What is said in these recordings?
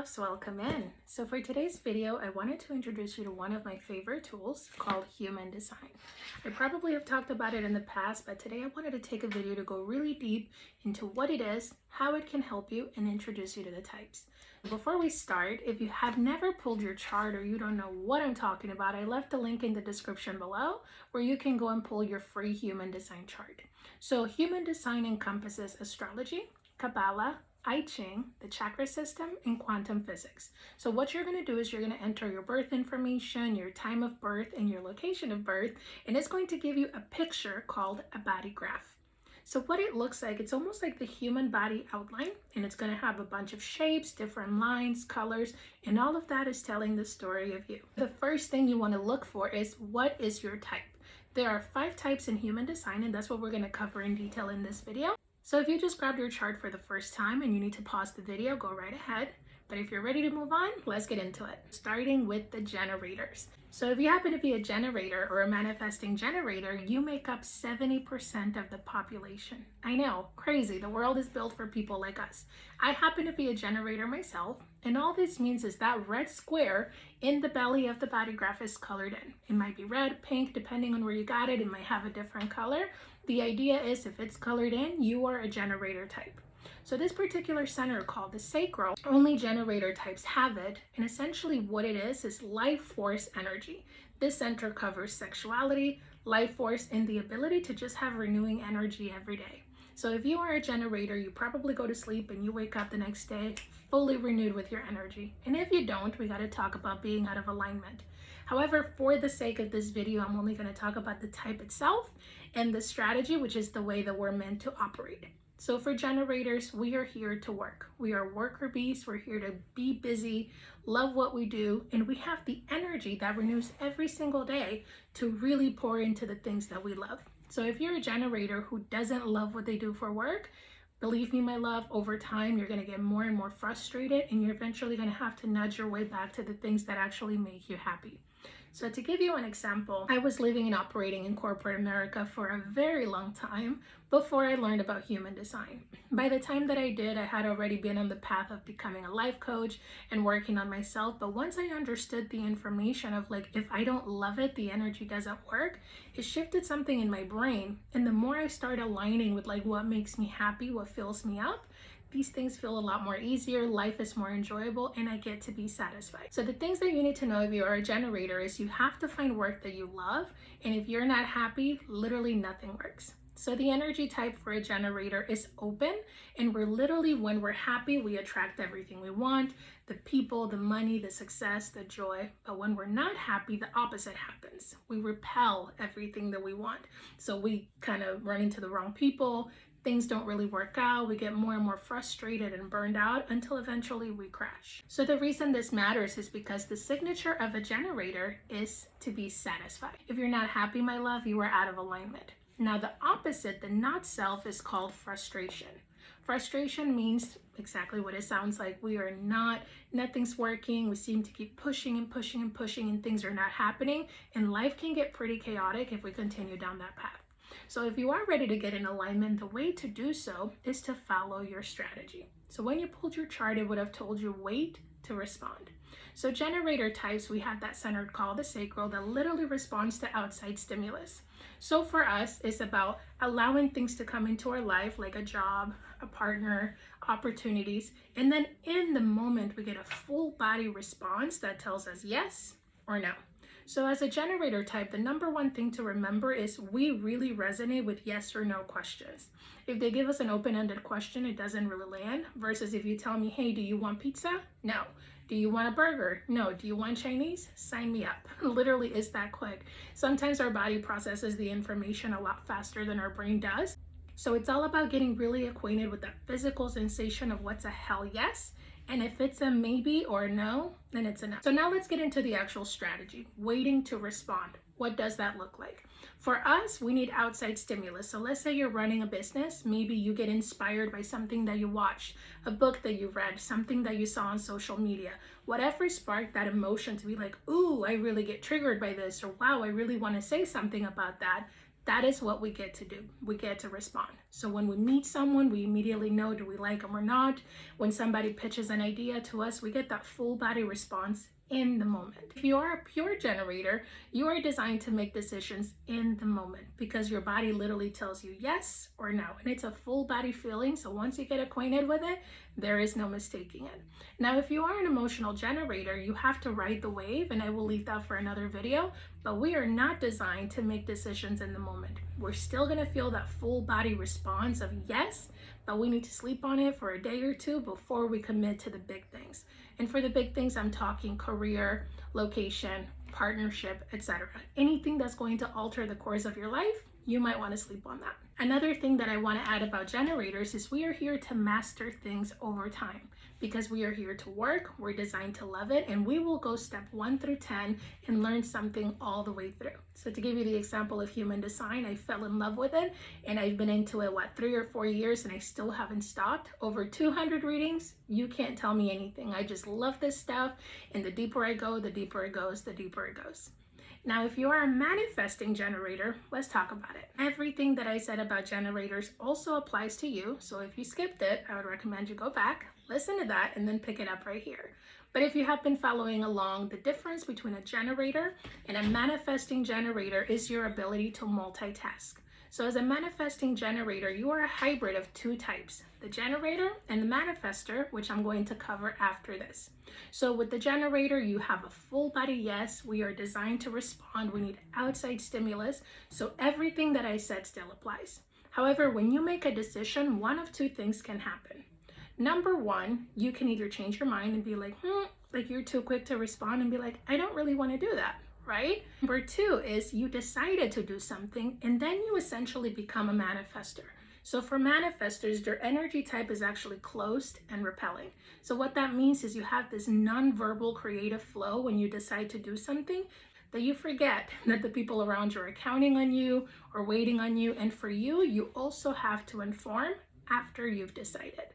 loves, welcome in. So for today's video, I wanted to introduce you to one of my favorite tools called human design. I probably have talked about it in the past, but today I wanted to take a video to go really deep into what it is, how it can help you, and introduce you to the types. Before we start, if you have never pulled your chart or you don't know what I'm talking about, I left a link in the description below where you can go and pull your free human design chart. So human design encompasses astrology, Kabbalah, I Ching, the chakra system, and quantum physics. So what you're going to do is you're going to enter your birth information, your time of birth, and your location of birth, and it's going to give you a picture called a body graph. So what it looks like, it's almost like the human body outline, and it's going to have a bunch of shapes, different lines, colors, and all of that is telling the story of you. The first thing you want to look for is, what is your type? There are 5 types in human design, and that's what we're going to cover in detail in this video. So if you just grabbed your chart for the first time and you need to pause the video, go right ahead. But if you're ready to move on, let's get into it. Starting with the generators. So if you happen to be a generator or a manifesting generator, you make up 70% of the population. I know, crazy. The world is built for people like us. I happen to be a generator myself, and all this means is that red square in the belly of the body graph is colored in. It might be red, pink, depending on where you got it. It might have a different color. The idea is if it's colored in, you are a generator type. So this particular center called the sacral, only generator types have it, and essentially what it is life force energy. This center covers sexuality, life force, and the ability to just have renewing energy every day. So if you are a generator, you probably go to sleep and you wake up the next day fully renewed with your energy. And if you don't, we got to talk about being out of alignment. However, for the sake of this video, I'm only going to talk about the type itself and the strategy, which is the way that we're meant to operate. So for generators, we are here to work. We are worker bees. We're here to be busy, love what we do, and we have the energy that renews every single day to really pour into the things that we love. So if you're a generator who doesn't love what they do for work, believe me, my love, over time, you're going to get more and more frustrated, and you're eventually going to have to nudge your way back to the things that actually make you happy. So to give you an example, I was living and operating in corporate America for a very long time before I learned about human design. By the time that I did, I had already been on the path of becoming a life coach and working on myself. But once I understood the information of like, if I don't love it, the energy doesn't work, it shifted something in my brain. And the more I started aligning with like what makes me happy, what fills me up, these things feel a lot more easier, life is more enjoyable, and I get to be satisfied. So the things that you need to know if you are a generator is you have to find work that you love, and if you're not happy, literally nothing works. So the energy type for a generator is open, and we're literally, when we're happy, we attract everything we want, the people, the money, the success, the joy. But when we're not happy, the opposite happens. We repel everything that we want. So we kind of run into the wrong people, things don't really work out, we get more and more frustrated and burned out until eventually we crash. So the reason this matters is because the signature of a generator is to be satisfied. If you're not happy, my love, you are out of alignment. Now the opposite, the not self, is called frustration. Frustration means exactly what it sounds like. We are nothing's working. We seem to keep pushing and pushing and pushing, and things are not happening. And life can get pretty chaotic if we continue down that path. So if you are ready to get in alignment, the way to do so is to follow your strategy. So when you pulled your chart, it would have told you wait to respond. So generator types, we have that center called the sacral that literally responds to outside stimulus. So for us, it's about allowing things to come into our life, like a job, a partner, opportunities. And then in the moment, we get a full body response that tells us yes or no. So as a generator type, the number one thing to remember is we really resonate with yes or no questions. If they give us an open-ended question, it doesn't really land, versus if you tell me, hey, do you want pizza? No. Do you want a burger? No. Do you want Chinese? Sign me up. Literally, it's that quick. Sometimes our body processes the information a lot faster than our brain does. So it's all about getting really acquainted with that physical sensation of what's a hell yes. And if it's a maybe or a no, then it's a no. So now let's get into the actual strategy, waiting to respond. What does that look like? For us, we need outside stimulus. So let's say you're running a business. Maybe you get inspired by something that you watched, a book that you read, something that you saw on social media. Whatever sparked that emotion to be like, ooh, I really get triggered by this, or wow, I really want to say something about that. That is what we get to do. We get to respond. So when we meet someone, we immediately know, do we like them or not? When somebody pitches an idea to us, we get that full body response in the moment. If you are a pure generator, you are designed to make decisions in the moment because your body literally tells you yes or no. And it's a full body feeling. So once you get acquainted with it, there is no mistaking it. Now, if you are an emotional generator, you have to ride the wave, and I will leave that for another video, but we are not designed to make decisions in the moment. We're still gonna feel that full body response of yes, but we need to sleep on it for a day or two before we commit to the big things. And for the big things, I'm talking career, location, partnership, etc. Anything that's going to alter the course of your life, you might want to sleep on that. Another thing that I want to add about generators is we are here to master things over time because we are here to work, we're designed to love it, and we will go step 1 through 10 and learn something all the way through. So to give you the example of human design, I fell in love with it and I've been into it, 3 or 4 years, and I still haven't stopped. Over 200 readings, you can't tell me anything. I just love this stuff, and the deeper I go, the deeper it goes, the deeper it goes. Now, if you are a manifesting generator, let's talk about it. Everything that I said about generators also applies to you. So if you skipped it, I would recommend you go back, listen to that, and then pick it up right here. But if you have been following along, the difference between a generator and a manifesting generator is your ability to multitask. So as a manifesting generator, you are a hybrid of 2 types, the generator and the manifestor, which I'm going to cover after this. So with the generator, you have a full body yes. We are designed to respond. We need outside stimulus. So everything that I said still applies. However, when you make a decision, one of 2 things can happen. Number 1, you can either change your mind and be like you're too quick to respond and be like, I don't really want to do that. Right? Number 2 is you decided to do something and then you essentially become a manifestor. So for manifestors, their energy type is actually closed and repelling. So what that means is you have this non-verbal creative flow when you decide to do something that you forget that the people around you are counting on you or waiting on you. And for you, you also have to inform after you've decided.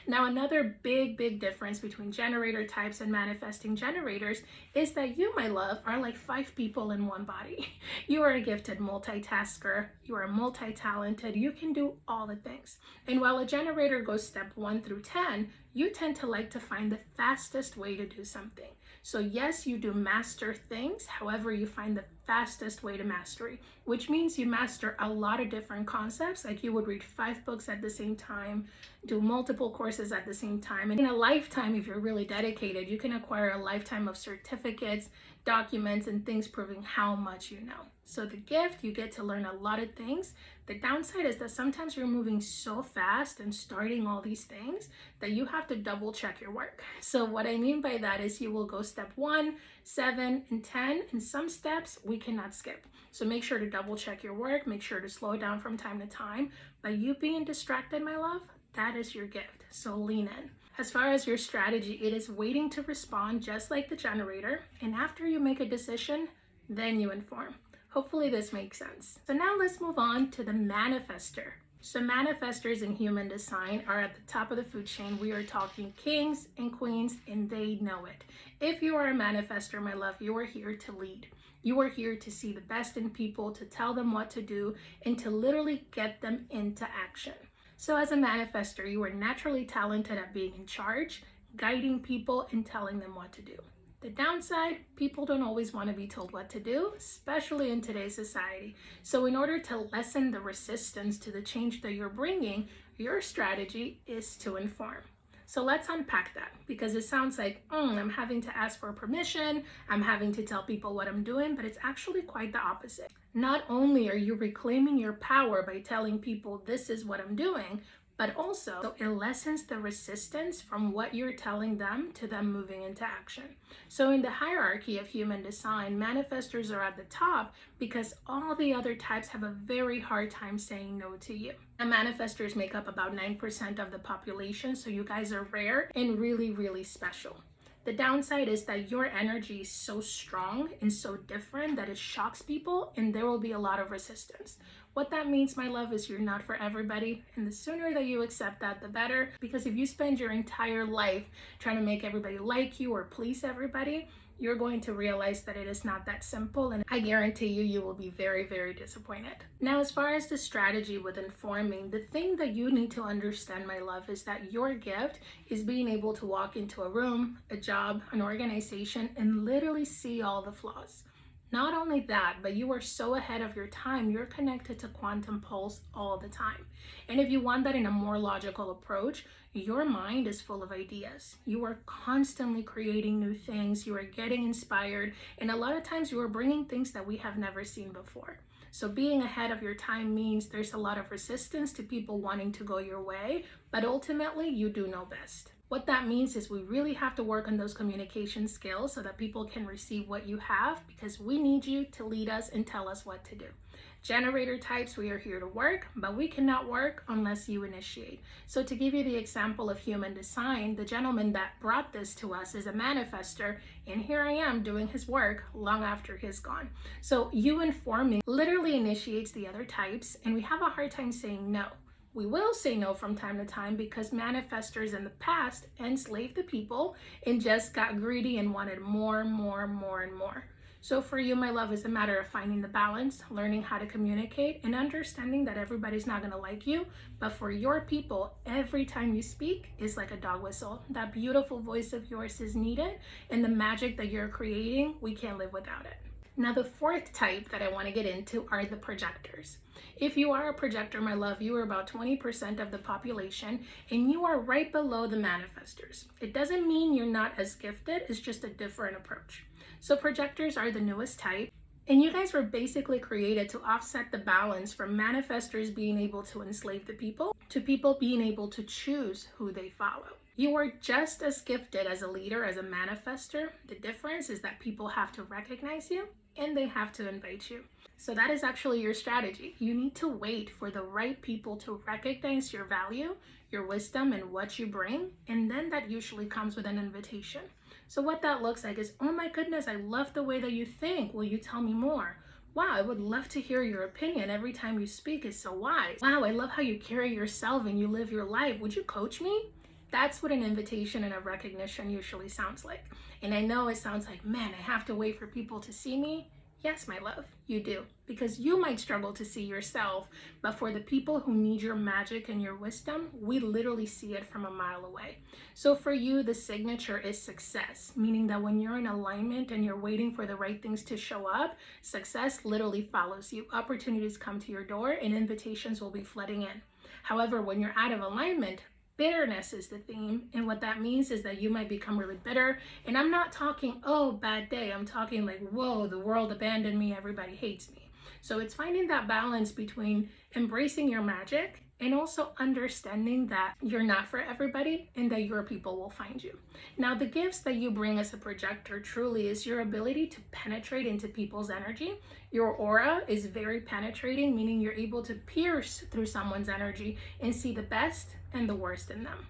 Now, another big difference between generator types and manifesting generators is that you, my love, are like 5 people in one body. You are a gifted multitasker. You are multi-talented. You can do all the things. And while a generator goes step 1 through 10, you tend to like to find the fastest way to do something. So yes, you do master things. However, you find the fastest way to mastery, which means you master a lot of different concepts. Like you would read 5 books at the same time, do multiple courses at the same time. And in a lifetime, if you're really dedicated, you can acquire a lifetime of certificates, documents, and things proving how much you know. So the gift, you get to learn a lot of things. The downside is that sometimes you're moving so fast and starting all these things that you have to double check your work. So what I mean by that is you will go step 1, 7, and 10, and some steps we cannot skip. So make sure to double check your work, make sure to slow down from time to time. By you being distracted, my love, that is your gift. So lean in. As far as your strategy, it is waiting to respond just like the generator. And after you make a decision, then you inform. Hopefully this makes sense. So now let's move on to the manifestor. So manifestors in human design are at the top of the food chain. We are talking kings and queens, and they know it. If you are a manifestor, my love, you are here to lead. You are here to see the best in people, to tell them what to do, and to literally get them into action. So as a manifestor, you are naturally talented at being in charge, guiding people, and telling them what to do. The downside, people don't always want to be told what to do, especially in today's society. So in order to lessen the resistance to the change that you're bringing, your strategy is to inform. So let's unpack that, because it sounds like, I'm having to ask for permission, I'm having to tell people what I'm doing, but it's actually quite the opposite. Not only are you reclaiming your power by telling people this is what I'm doing, but also it lessens the resistance from what you're telling them to them moving into action. So in the hierarchy of human design, manifestors are at the top because all the other types have a very hard time saying no to you. And manifestors make up about 9% of the population, so you guys are rare and really special. The downside is that your energy is so strong and so different that it shocks people, and there will be a lot of resistance. What that means, my love, is you're not for everybody. And the sooner that you accept that, the better. Because if you spend your entire life trying to make everybody like you or please everybody, you're going to realize that it is not that simple, and I guarantee you, you will be very, very disappointed. Now, as far as the strategy with informing, the thing that you need to understand, my love, is that your gift is being able to walk into a room, a job, an organization, and literally see all the flaws. Not only that, but you are so ahead of your time, you're connected to quantum pulse all the time. And if you want that in a more logical approach, your mind is full of ideas. You are constantly creating new things, you are getting inspired, and a lot of times you are bringing things that we have never seen before. So being ahead of your time means there's a lot of resistance to people wanting to go your way, but ultimately you do know best. What that means is we really have to work on those communication skills so that people can receive what you have, because we need you to lead us and tell us what to do. Generator types, we are here to work, but we cannot work unless you initiate. So to give you the example of human design, the gentleman that brought this to us is a manifestor, and here I am doing his work long after he's gone. So you informing literally initiates the other types, and we have a hard time saying no. We will say no from time to time because manifestors in the past enslaved the people and just got greedy and wanted more, more, more, and more. So for you, my love, it's a matter of finding the balance, learning how to communicate, and understanding that everybody's not going to like you. But for your people, every time you speak is like a dog whistle. That beautiful voice of yours is needed, and the magic that you're creating, we can't live without it. Now, the fourth type that I want to get into are the projectors. If you are a projector, my love, you are about 20% of the population, and you are right below the manifestors. It doesn't mean you're not as gifted, it's just a different approach. So projectors are the newest type, and you guys were basically created to offset the balance from manifestors being able to enslave the people to people being able to choose who they follow. You are just as gifted as a leader as a manifestor. The difference is that people have to recognize you and they have to invite you. So that is actually your strategy. You need to wait for the right people to recognize your value, your wisdom, and what you bring, and then that usually comes with an invitation. So what that looks like is, oh my goodness, I love the way that you think. Will you tell me more? Wow, I would love to hear your opinion. Every time you speak is so wise. Wow, I love how you carry yourself and you live your life. Would you coach me? That's what an invitation and a recognition usually sounds like. And I know it sounds like, man, I have to wait for people to see me. Yes, my love, you do, because you might struggle to see yourself, but for the people who need your magic and your wisdom, we literally see it from a mile away. So for you, the signature is success, meaning that when you're in alignment and you're waiting for the right things to show up, success literally follows you. Opportunities come to your door and invitations will be flooding in. However, when you're out of alignment, bitterness is the theme, and what that means is that you might become really bitter. And I'm not talking, oh, bad day. I'm talking like, whoa, the world abandoned me, everybody hates me. So it's finding that balance between embracing your magic and also understanding that you're not for everybody and that your people will find you. Now, the gifts that you bring as a projector truly is your ability to penetrate into people's energy. Your aura is very penetrating, meaning you're able to pierce through someone's energy and see the best and the worst in them.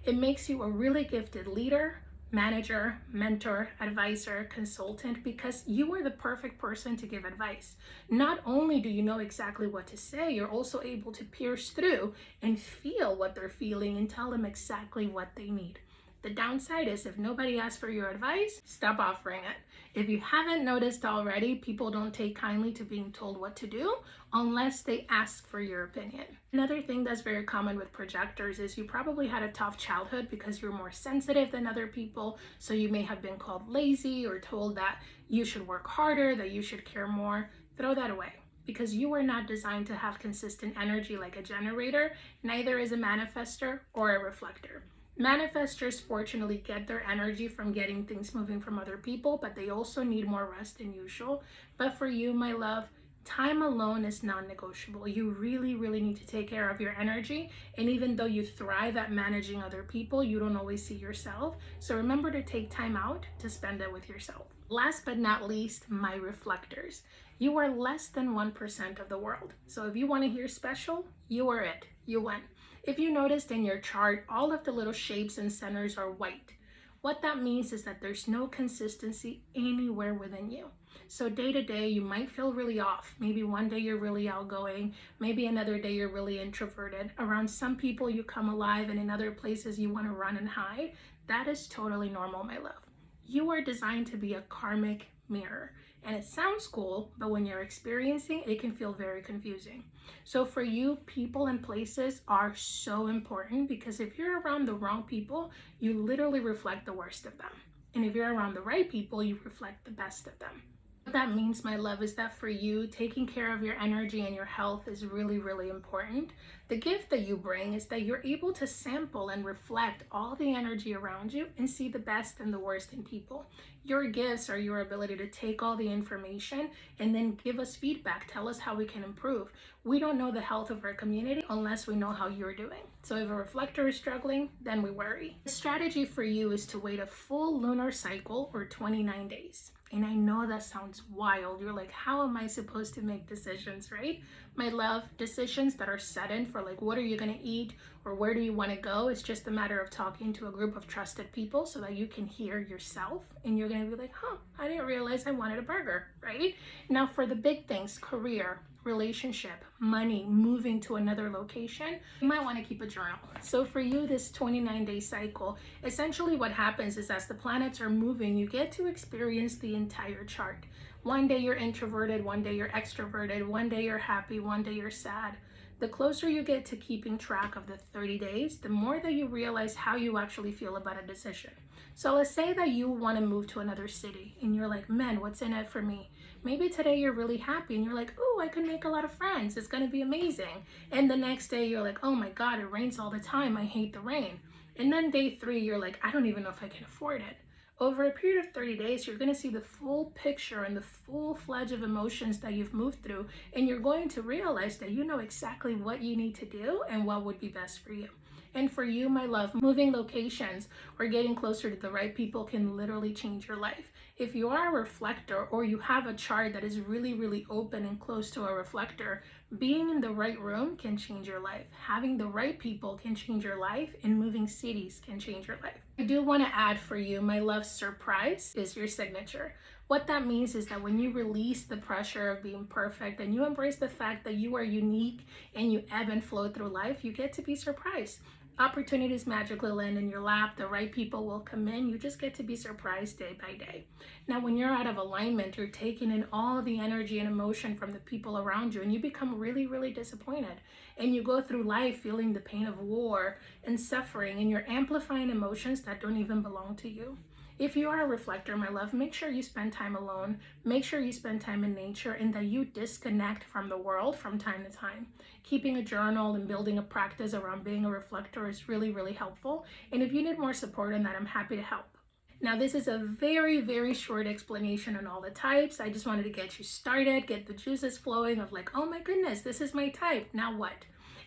It makes you a really gifted leader, manager, mentor, advisor, consultant, because you are the perfect person to give advice. Not only do you know exactly what to say, you're also able to pierce through and feel what they're feeling and tell them exactly what they need. The downside is if nobody asks for your advice, stop offering it. If you haven't noticed already, people don't take kindly to being told what to do unless they ask for your opinion. Another thing that's very common with projectors is you probably had a tough childhood because you're more sensitive than other people. So you may have been called lazy or told that you should work harder, that you should care more. Throw that away, because you are not designed to have consistent energy like a generator. Neither is a manifestor or a reflector. Manifestors fortunately get their energy from getting things moving from other people, but they also need more rest than usual. But for you, my love, time alone is non-negotiable. You really, really need to take care of your energy. And even though you thrive at managing other people, you don't always see yourself. So remember to take time out to spend it with yourself. Last but not least, my reflectors. You are less than 1% of the world. So if you want to hear special, you are it. You win. If you noticed in your chart, all of the little shapes and centers are white. What that means is that there's no consistency anywhere within you. So day to day, you might feel really off. Maybe one day you're really outgoing, maybe another day you're really introverted. Around some people you come alive, and in other places you want to run and hide. That is totally normal, my love. You are designed to be a karmic mirror. And it sounds cool, but when you're experiencing it can feel very confusing. So for you, people and places are so important, because if you're around the wrong people, you literally reflect the worst of them. And if you're around the right people, you reflect the best of them. What that means, my love, is that for you, taking care of your energy and your health is really, really important. The gift that you bring is that you're able to sample and reflect all the energy around you and see the best and the worst in people. Your gifts are your ability to take all the information and then give us feedback, tell us how we can improve. We don't know the health of our community unless we know how you're doing. So if a reflector is struggling, then we worry. The strategy for you is to wait a full lunar cycle, or 29 days. And I know that sounds wild. You're like, how am I supposed to make decisions, right? My love, decisions that are set in for like, what are you going to eat or where do you want to go? It's just a matter of talking to a group of trusted people so that you can hear yourself, and you're going to be like, huh, I didn't realize I wanted a burger, right? Now for the big things, career, relationship, money, moving to another location, you might want to keep a journal. So for you, this 29-day cycle, essentially what happens is as the planets are moving, you get to experience the entire chart. One day you're introverted, one day you're extroverted, one day you're happy, one day you're sad. The closer you get to keeping track of the 30 days, the more that you realize how you actually feel about a decision. So let's say that you want to move to another city and you're like, man, what's in it for me? Maybe today you're really happy and you're like, oh, I could make a lot of friends. It's going to be amazing. And the next day you're like, oh my God, it rains all the time. I hate the rain. And then day 3, you're like, I don't even know if I can afford it. Over a period of 30 days, you're going to see the full picture and the full fledge of emotions that you've moved through. And you're going to realize that you know exactly what you need to do and what would be best for you. And for you, my love, moving locations or getting closer to the right people can literally change your life. If you are a reflector or you have a chart that is really, really open and close to a reflector, being in the right room can change your life. Having the right people can change your life, and moving cities can change your life. I do want to add for you, my love, surprise is your signature. What that means is that when you release the pressure of being perfect and you embrace the fact that you are unique and you ebb and flow through life, you get to be surprised. Opportunities magically land in your lap. The right people will come in. You just get to be surprised day by day. Now, when you're out of alignment, you're taking in all the energy and emotion from the people around you, and you become really, really disappointed. And you go through life feeling the pain of war and suffering, and you're amplifying emotions that don't even belong to you. If you are a reflector, my love, make sure you spend time alone. Make sure you spend time in nature, and that you disconnect from the world from time to time. Keeping a journal and building a practice around being a reflector is really, really helpful. And if you need more support on that, I'm happy to help. Now, this is a very, very short explanation on all the types. I just wanted to get you started, get the juices flowing of like, oh my goodness, this is my type. Now what?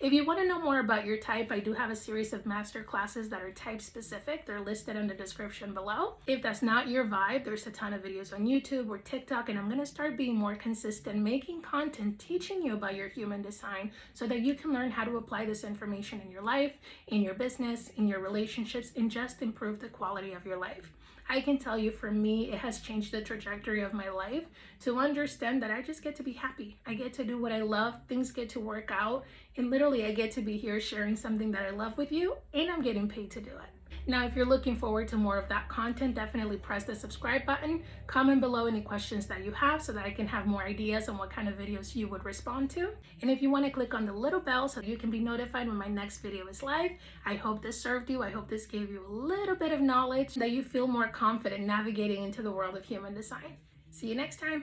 If you want to know more about your type, I do have a series of master classes that are type specific. They're listed in the description below. If that's not your vibe, there's a ton of videos on YouTube or TikTok, and I'm going to start being more consistent, making content, teaching you about your human design so that you can learn how to apply this information in your life, in your business, in your relationships, and just improve the quality of your life. I can tell you, for me, it has changed the trajectory of my life to understand that I just get to be happy. I get to do what I love. Things get to work out. And literally, I get to be here sharing something that I love with you, and I'm getting paid to do it. Now, if you're looking forward to more of that content, definitely press the subscribe button. Comment below any questions that you have so that I can have more ideas on what kind of videos you would respond to. And if you want to click on the little bell so you can be notified when my next video is live, I hope this served you. I hope this gave you a little bit of knowledge that you feel more confident navigating into the world of human design. See you next time.